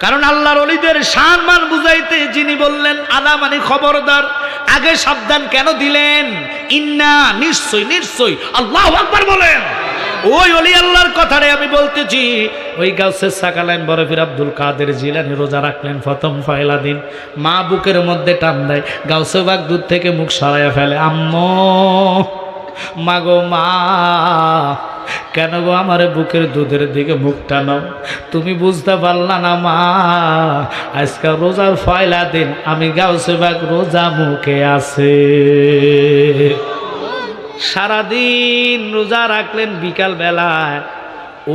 কারণ আল্লাহর ওলিদের সম্মান বুঝাইতে যিনি বললেন আলা মানে খবরদার, আগে সাবধান কেন দিলেন? ইন্না নিশ্চয় নিশ্চয়, আল্লাহু আকবার বলেন। ওই ওলি আল্লাহর কথাটাই আমি বলতেছি। ওই গাউসে সাকালাইন বরফির আব্দুল কাদের জিলানী রোজা রাখলেন প্রথম পয়লা দিন, মা বুকের মধ্যে টান দেয়, গাউসে বাগ দুধ থেকে মুখ সরাইয়া ফেলে, আম্মু মাগো মা, কেন গো আমার বুকের দুধের দিকে মুখ টানাও? তুমি বুঝতে পারলা না মা, আজকে রোজার পয়লা দিন, আমি গাউসে বাগ রোজা মুখে আছে। সারাদিন রোজা রাখলেন, বিকাল বেলায়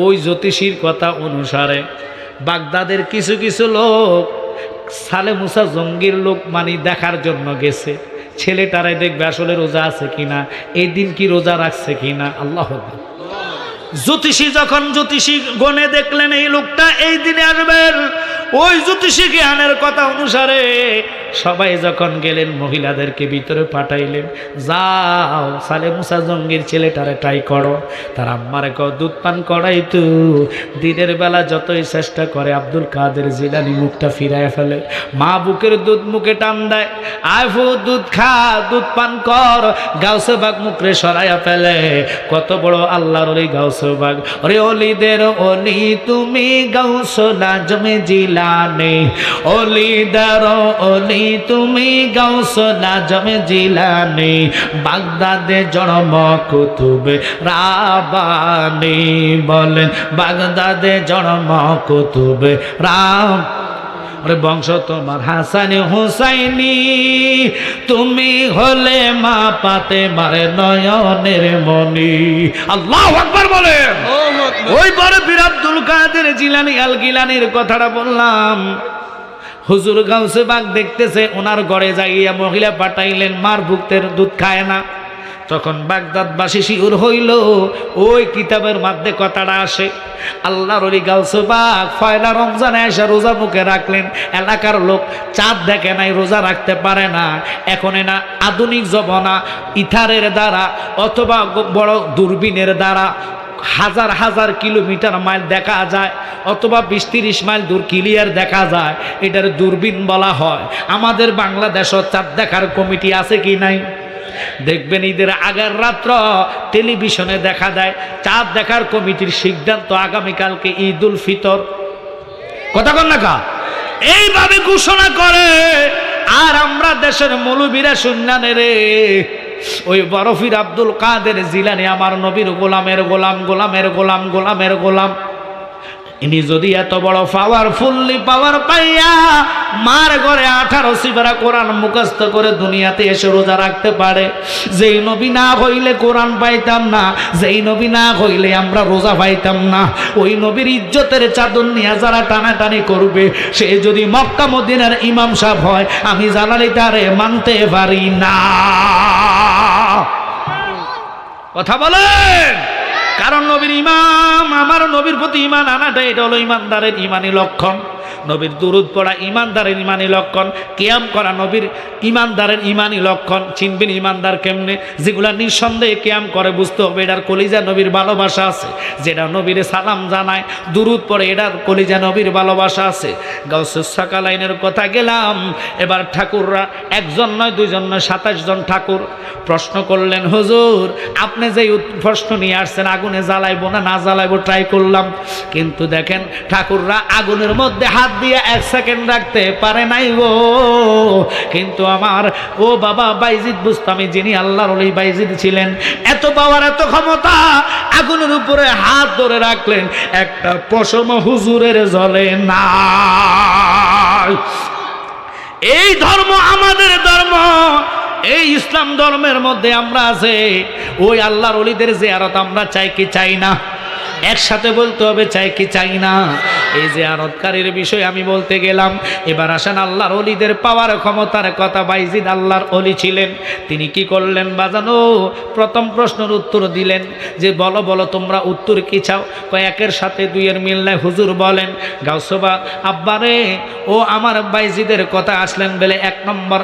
ওই জ্যোতিষীর কথা অনুসারে বাগদাদের কিছু কিছু লোক সালে মুসা জঙ্গির লোক মানে দেখার জন্য গেছে, ছেলেটারাই দেখবে আসলে রোজা আছে কিনা, এই দিন কি রোজা রাখছে কিনা। আল্লাহ আকবার। জ্যোতিষী যখন জ্যোতিষী গণে দেখলেন এই লোকটা এই দিনে আসবেন, ওই জ্যোতিষী জ্ঞানের কথা অনুসারে সবাই যখন গেলেন, মহিলাদেরকে ভিতরে পাঠাইলেন, যাও সালে মুসা জঙ্গির ছেলেটারে ট্রাই করো। তার আম্মারে দুধ পান করাইতো। দিনের বেলা যতই চেষ্টা করে আব্দুল কাদের জিলানী মুখটা ফিরাইয়া ফেলে, মা বুকের দুধ মুখে টান দেয়, আইফু দুধ খা, দুধ পান কর, গাউসে বাগ মুখরে সরাইয়া ফেলে। কত বড় আল্লাহর ওলি গাউসে বাগ, ওরে ওলিদের ওলি তুমি গাউসুল আজম জিলানী, ওলিদের ওলি তুমি গাউসুল আজম জিলানী, বাগদাদে জন্ম কুতুবে রাব্বানী, বলেন বাগদাদে জন্ম কুতুবে রাম, বংশ তোমার হাসানি হুসাইনি, তুমি হলে মা পাতে মারে নয়নের মনি। আল্লাহু আকবার বলেন। ওই বরফির আব্দুল কাদের জিলানী আল গিলানির কথাটা বললাম। হুজুর গাউসে বাগ দেখতেছে, ওনার ঘরে যাইয়া মহিলা পাঠাইলেন, মার বুকের দুধ খায় না। তখন বাগদাদবাসী শিউর হইল, ওই কিতাবের মধ্যে কথাটা আসে। আল্লাহর ওলি গাউসে বাগ পয়লা রমজানে এসে রোজা মুখে রাখলেন। এলাকার লোক চাঁদ দেখে নাই, রোজা রাখতে পারে না। এখন না আধুনিক জমানা, ইথারের দ্বারা অথবা বড় দূরবীনের দ্বারা হাজার হাজার কিলোমিটার মাইল দেখা যায়, অথবা 20-30 মাইল দূর ক্লিয়ার দেখা যায়, এটার দূরবীন বলা হয়। আমাদের বাংলাদেশও চাঁদ দেখার কমিটি আছে কি নাই? দেখবেন ঈদের আগের রাত্র টেলিভিশনে দেখা দেয় চাঁদ দেখার কমিটির সিদ্ধান্ত আগামীকালকে ঈদ উল ফিতর, কথা কন না কা, এইভাবে ঘোষণা করে। আর আমরা দেশের মৌলবীরা শুনলেন রে, ওই বরফির আব্দুল কাদের জিলানী আমার নবীর গোলামের গোলাম, গোলামের গোলাম, গোলামের গোলাম। ইনি যদি এত বড় পাওয়ারফুল্লি পাওয়ার পাইয়া মার ঘরে 18 সিফারা কোরআন মুখস্থ করে দুনিয়াতে এসে রোজা রাখতে পারে, যেই নবী না হইলে কোরআন পাইতাম না, যেই নবী না হইলে আমরা রোজা পাইতাম না। ওই নবীর ইজ্জতের চাদর নিয়ে যারা টানাটানি করবে, সে যদি মক্কা মদিনার ইমাম সাহেব হয়, আমি জানালি তারে মানতে পারি না। কথা বলেন। কারণ নবীর ইমাম, আমার নবীর প্রতি ইমান আনাটা এটা হলো ইমানদারের ইমানি লক্ষণ। নবীর দুরুদ পড়া ইমানদারের ইমানি লক্ষণ, কিয়াম করা নবীর ইমানদারের ইমানি লক্ষণ। চিনবেন ইমানদার কেমনে? যেগুলা নিঃসন্দেহে কিয়াম করে, বুঝতে হবে এটার কলিজা নবীর ভালোবাসা আছে। যেটা নবীরে সালাম জানায়, দুরুদ পড়ে, এটার কলিজা নবীর ভালোবাসা আছে। গাউসুস সাকালাইনের কথা গেলাম। এবার ঠাকুররা একজন নয়, দুইজন নয়, 27 জন ঠাকুর প্রশ্ন করলেন, হুজুর আপনি যে প্রশ্ন নিয়ে আসছেন, আগুনে জ্বালাইবো না না জ্বালাইবো ট্রাই করলাম, কিন্তু দেখেন ঠাকুররা আগুনের মধ্যে হাত দিয়ে 1 সেকেন্ড রাখতে পারে নাই গো। কিন্তু আমার ও বাবা বাইজিদ বুস্তামি, যিনি আল্লাহর ওলি বাইজিদ ছিলেন, এত পাওয়ার এত ক্ষমতা, আগুনের উপরে হাত ধরে রাখলেন, একটা পশম হুজুরের জ্বলে না। এই ধর্ম আমাদের ধর্ম, এই ইসলাম ধর্মের মধ্যে আমরা আছে। ওই আল্লাহর ওলিদের জিয়ারত আমরা চাই কি চাই না? একসাথে বলতে হবে, চাই কি চাই না? এই জিয়ারতকারীর বিষয় আমি বলতে গেলাম। এবার আসেন আল্লাহর ওলিদের পাওয়ার ক্ষমতার কথা। বাইজিদ আল্লাহর ওলি ছিলেন। তিনি কি করলেন বাজানো? প্রথম প্রশ্নের উত্তর দিলেন যে বলো বলো তোমরা উত্তর কি চাও? একের সাথে দুইয়ের মিল নাই। হুজুর বলেন, গাউসবা আব্বারে ও আমার বাইজিদের কথা আসলেন বলে 1 নম্বর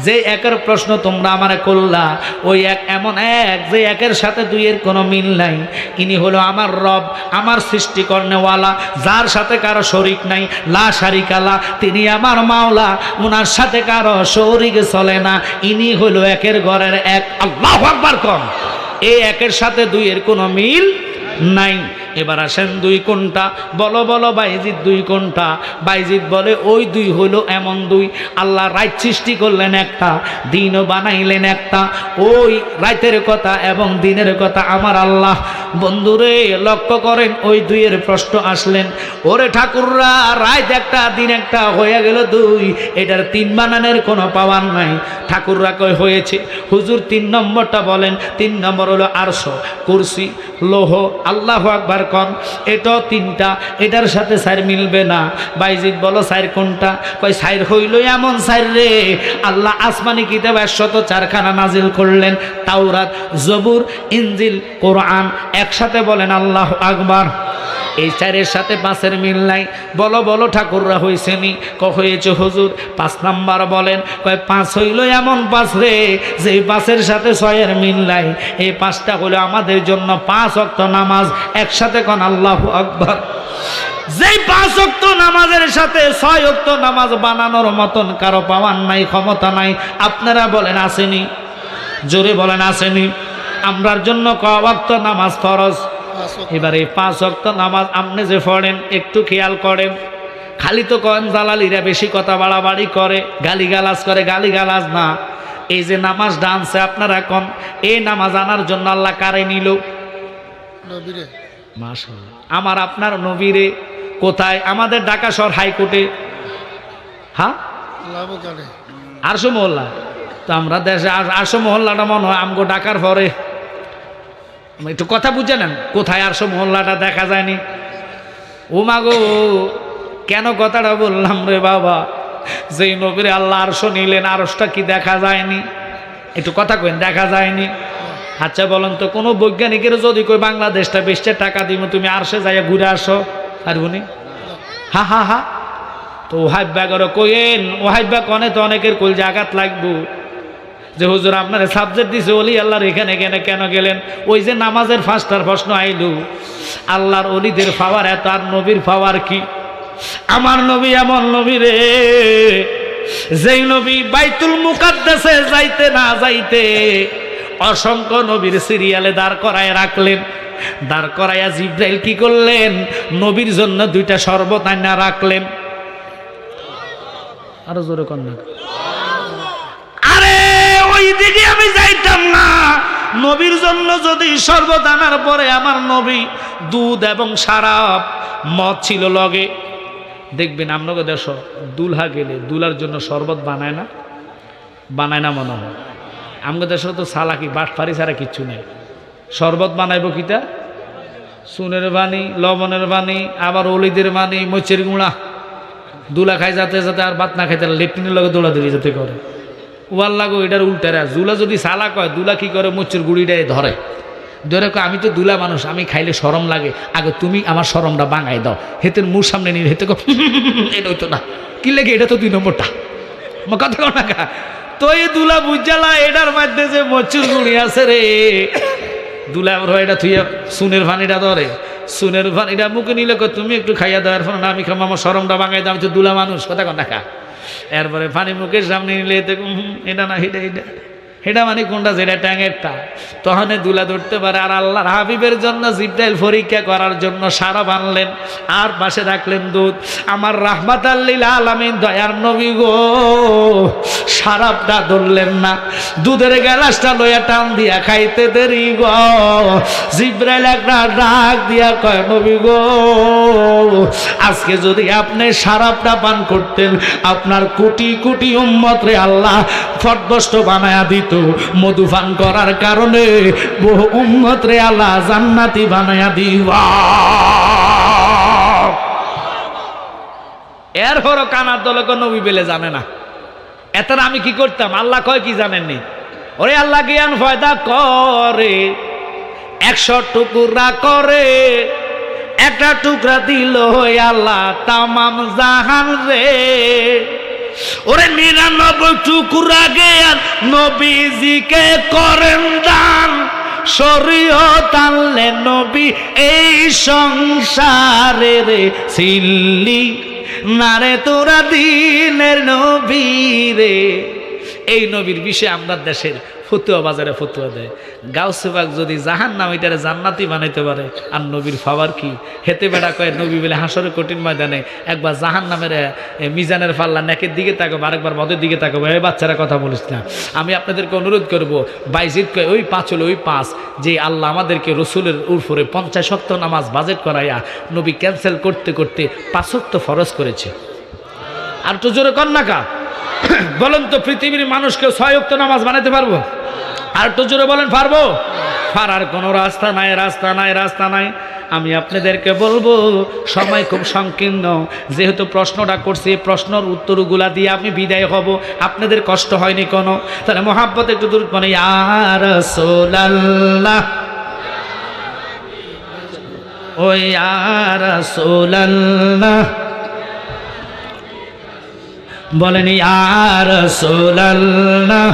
যে একের প্রশ্ন তোমরা আমার করলা, ওই এক এমন এক যে একের সাথে দুইয়ের কোনো মিল নাই। ইনি হলো আমার রব, আমার সৃষ্টি করনেওয়ালা, যার সাথে কারো শরীক নাই, লা শারিকা লা, তিনি আমার মাওলা, ওনার সাথে কারো শরীক চলে না, ইনি হলো একের ঘরের এক। আল্লাহু আকবার কম। এই একের সাথে দুইয়ের কোনো মিল নাই। এবার আসেন দুই কোনটা, বলো বলো বাইজিৎ দুই কোনটা? বাইজিৎ বলে ওই দুই হলো এমন দুই, আল্লাহ রাত সৃষ্টি করলেন একটা, দিনও বানাইলেন একটা। ওই রাতের কথা এবং দিনের কথা আমার আল্লাহ, বন্ধুরে লক্ষ্য করেন, ওই দুইয়ের প্রশ্ন আসলেন, ওরে ঠাকুররা রাত একটা দিন একটা হয়ে গেল দুই, এটার তিন বানানের কোনো পাওয়ার নাই। ঠাকুররা কয় হয়েছে হুজুর, 3 নম্বরটা বলেন। 3 নম্বর হলো আরশ, কুরসি, লৌহ। আল্লাহু আকবার কন। এটাও 3টা, এটার সাথে সাইর মিলবে না। বাইজিৎ বলো সাইর কোনটা? কয় সাইর হইল এমন সাইর রে, আল্লাহ আসমানি কিতাব 104খানা নাজিল করলেন, তাওরাত, জবুর, ইনজিল, কোরআন। একসাথে বলেন আল্লাহু আকবার। এই 4-এর সাথে 5-এর মিল নাই। বলো বলো ঠাকুররা হয়েছেনি? হয়েছে হুজুর। 5 নাম্বার বলেন। কয় 5 হইল এমন 5 রে, যে 5-এর সাথে 6-এর মিল নাই। এই 5টা হলো আমাদের জন্য 5 ওয়াক্ত নামাজ। একসাথে কোন আল্লাহু আকবার। যেই 5 ওয়াক্ত নামাজের সাথে 6 ওয়াক্ত নামাজ বানানোর মতন কারো পাওয়ার নাই, ক্ষমতা নাই। আপনারা বলেন আসেনি? জোরে বলেন আসেনি? আমরার জন্য ক ওয়াক্ত নামাজ ফরজ? এবার এই 5 ওয়াক্ত নামাজ আপনি যে পড়েন একটু খেয়াল করেন। খালি তো কন জালালিরা বেশি কথা বাড়াবাড়ি করে, গালিগালাজ করে। গালিগালাজ না, এই যে নামাজ ডান্সে আপনারা কন, এই নামাজ আনার জন্য আল্লাহ কারে নিল? নবীরে। মাশাআল্লাহ, আমার আপনার নবীরে কোথায়? আমাদের ঢাকা শহর হাইকোর্টে। হ্যাঁ, আরশো মহল্লা। তো আমরা দেশে আরশো মহল্লাটা মনে হয় আমগো ঢাকার পরে। একটু কথা বুঝে নেন, কোথায় আরশো মহল্লাটা দেখা যায়নি? ও মাগো, কেন কথাটা বললাম রে বাবা? যেই নবীরে আল্লাহ আরশো নিলেন, আরশটা কি দেখা যায়নি? একটু কথা কইন, দেখা যায়নি? আচ্ছা বলেন তো, কোনো বৈজ্ঞানিকের যদি কই বাংলাদেশটা 20 টাকা দিব, তুমি আরশে যাইয়া ঘুরে আসো, আর উনি হা হা হা। তো ওহাইব্যা করে কইেন, ওহাইব্যা কনে তো অনেকের কইল আঘাত লাগবো যে হুজুর আপনার সাবজেক্ট দিছে অলি আল্লাহর এখানে কেন গেলেন? ওই যে নামাজের 5টার প্রশ্ন আইলু, আল্লাহর অলিদের পাওয়ার এত, আর নবীর পাওয়ার কি? আমার নবী এমন নবী রে, যেই নবী বাইতুল মুকাদ্দাসে যাইতে না যাইতে অসংখ্য নবীর সিরিয়ালে দাঁড় করায় রাখলেন। দাঁড় করাইয়া জিব্রাইল কি করলেন? নবীর জন্য 2টা শরবত আইনা রাখলেন। আরো জোরে কর না। আরে ওই দিকে আমি যাইতাম না। নবীর জন্য যদি শরবত আনার পরে আমার নবী দুধ এবং শারাব, মদ ছিল লগে, দেখবেন আপনাকে দেশ দুলহা গেলে দুলার জন্য শরবত বানায় না? বানায় না মনে হয়। আমাদের দেশে তো সালাকি বাটফারি ছাড়া কিচ্ছু নেই। শরবত বানাইব কিতা? চুনের বাণী, লবণের বাণী, আবার অলিদের বাণী, মরিচের গুঁড়া। দুলা খাই যাতে যাতে আর ভাত না খাইতে লেট্রিনের লগে দৌড়াদৌড়ি যাতে করে। ওয়াল লাগো এটার উল্টারা। দুলা যদি সালা কয়, দুলা কি করে? মরিচের গুঁড়িটাই ধরে ধরে কয় আমি তো দুলা মানুষ, আমি খাইলে শরম লাগে, আগে তুমি আমার শরমটা বাঙাই দাও। হেতের মুখ সামনে নিয়ে হেতে এটা হইতো না, কি লেগে? এটা তো 2 নম্বরটা কথা কো না কা। তো এই দুলা বুঝালা এটার মধ্যে যে মরিচের গুঁড়ি আছে রে, দুলা এটা থুইয়া সুনের পানিটা ধরে, সুনের পানিটা মুখে নিলে তুমি একটু খাইয়া দেওয়ার ফলে না আমি খাবো, আমার শরমটা বাঙাই দাও, আমি তো দুলা মানুষ, কথা কন না কা। এরপরে পানি মুখের সামনে নিলে এটা না এটা মানে কোনটা? যেটা ট্যাঙেরটা। তখন দুলা ধরতে পারে। আর আল্লাহর হাবিবের জন্য জিব্রাইল পরীক্ষা করার জন্য শারাব আনলেন, আর পাশে রাখলেন দুধ। আমার রাহমাতাল লিল আলামিন দয়ার নবী গো, শারাবটা ধরলেন না, দুধের গ্লাসটা লইয়া টান দিয়া খাইতে দেরি গো। জিব্রাইল একটা ডাক দিয়া কয়, নবী গো, আজকে যদি আপনি শারাবটা পান করতেন, আপনার কোটি কোটি উম্মত রে আল্লাহ ফরদস্ত বানায়া দিত। মধু পান করার কারণে বহু উম্মত রে আল্লাহ জান্নাতি বানায়া দিবা। এরপরও কানার দলকে নবী বেলে জানে না। এতার আমি কি করতাম? আল্লাহ কয় কি জানেননি? ওরে আল্লাহ জ্ঞান ফয়দা করে, 100 টুকরা করে, একটা টুকরা দিল আল্লাহ তামাম জাহান রে। ওরে 99 টুকরা জ্ঞান নবীজিকে করেন দান, শরীয়ত আনলেন নবী এই সংসারে রে সিল্লি নারে তোরা দিনের নবী রে। এই নবীর বিষয়ে আমরা দেশের ফতুয়া বাজারে ফতুয়া দেয়। গাউসে পাক যদি জাহান্নাম এটারে জান্নাতি বানাইতে পারে আর নবীর ফাওয়ার কি? হেতে বেড়া কয় নবী বলে হাসরের কঠিন ময়দানে একবার জাহান্নামের মিজানের পাল্লা নেকের দিকে তাকাবো, আরেকবার মদের দিকে তাকাবো। এই বাচ্চারা কথা বলিস না। আমি আপনাদেরকে অনুরোধ করব, বাইজিদ কয় ওই 5 হলো ওই 5 যে আল্লাহ আমাদেরকে রসুলের উপরে 50 ওয়াক্ত নামাজ বাজেট করাইয়া নবী ক্যান্সেল করতে করতে 5 ওয়াক্ত ফরজ করেছে। আর তো জোরে কর না কা বলেন তো, পৃথিবীর মানুষকে 6 ওয়াক্ত নামাজ বানাতে পারবো? আর তো জোরে বলেন পারবো? পারার কোনো রাস্তা নাই, রাস্তা নাই, রাস্তা নাই। আমি আপনাদেরকে বলবো সময় খুব সংকীর্ণ, যেহেতু প্রশ্নটা করছি প্রশ্নের উত্তরগুলা দিয়ে আমি বিদায় হব, আপনাদের কষ্ট হয়নি কোনো, তাহলে মহাব্বত একটু দূর মানে ইয়া রাসূলুল্লাহ, ও ইয়া রাসূলুল্লাহ বলেন ইয়া রাসূলুল্লাহ।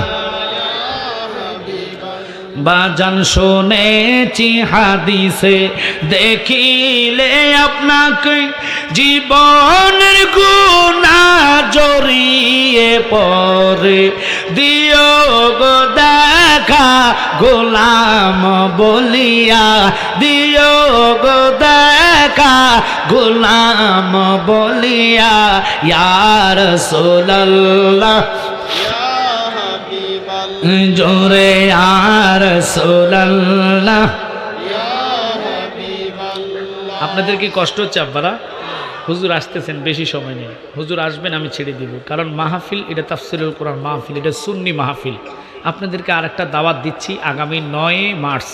বাজান শুনেছি হাদিসে দেখিলে আপনাকে জীবনের গুনাহ জড়িয়ে পড়ে, দিও গো দেখা গোলাম বলিয়া, দিও গো দেখা গোলাম বলিয়া ইয়া রাসূলুল্লাহ জোরে ইয়া রাসূলুল্লাহ। আপনাদের কি কষ্ট হচ্ছে আব্বারা? হুজুর আসতেছেন, বেশি সময় নেই, হুজুর আসবেন আমি ছেড়ে দিব, কারণ মাহফিল এটা তাফসীরুল কোরআন মাহফিল, এটা সুন্নি মাহফিল। আপনাদেরকে আরেকটা দাওয়াত দিচ্ছি, আগামী 9 মার্চ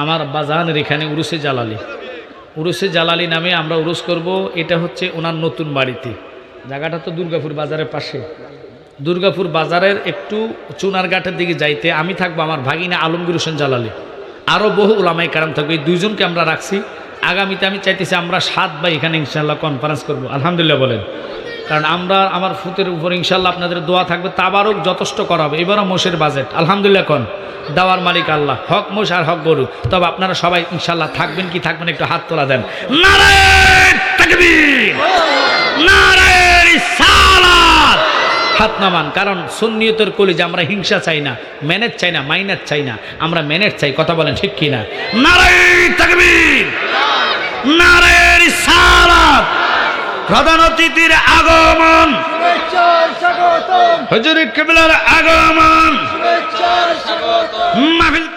আমার বাজানের এখানে উরুসে জালালি, উরুসে জালালি নামে আমরা উরুস করব। এটা হচ্ছে ওনার নতুন বাড়িতে, জায়গাটা তো দুর্গাপুর বাজারের পাশে, দুর্গাপুর বাজারের একটু চুনারঘাটের দিকে যাইতে আমি থাকবো, আমার ভাগিনা আলমগীর হোসেন জালালি, আরও বহু ওলামায়ে কেরাম থাকবে। এই 2 জনকে আমরা রাখছি। আগামীতে আমি চাইতেছি আমরা 7 ভাই এখানে ইনশাআল্লাহ কনফারেন্স করব, আলহামদুলিল্লাহ বলেন। কারণ আমরা আমার ফুতের উপর ইনশাআল্লাহ আপনাদের দোয়া থাকবে, তাবারক যথেষ্ট করা হবে। এবারও মোষের বাজেট আলহামদুলিল্লাহ কন, দেওয়ার মালিক আল্লাহ, হক মোষ আর হক গরু। তবে আপনারা সবাই ইনশাআল্লাহ থাকবেন কি থাকবেন একটু হাত তোলা দেন। নারায়ে তাকবীর, নারায়ে রিসালাত, হাত নামান। কারণ সুন্নিয়তের কলিজা, আমরা হিংসা চাই না, ম্যানেজ চাই না, মাইনাস চাই না, আমরা ম্যানেজ চাই। কথা বলেন ঠিক কিনা? নারায়ে তাকবীর, নারায়ে রিসালাত। প্রধান অতিথির আগমন, হুজুর কিবলার আগমন, মাহফিল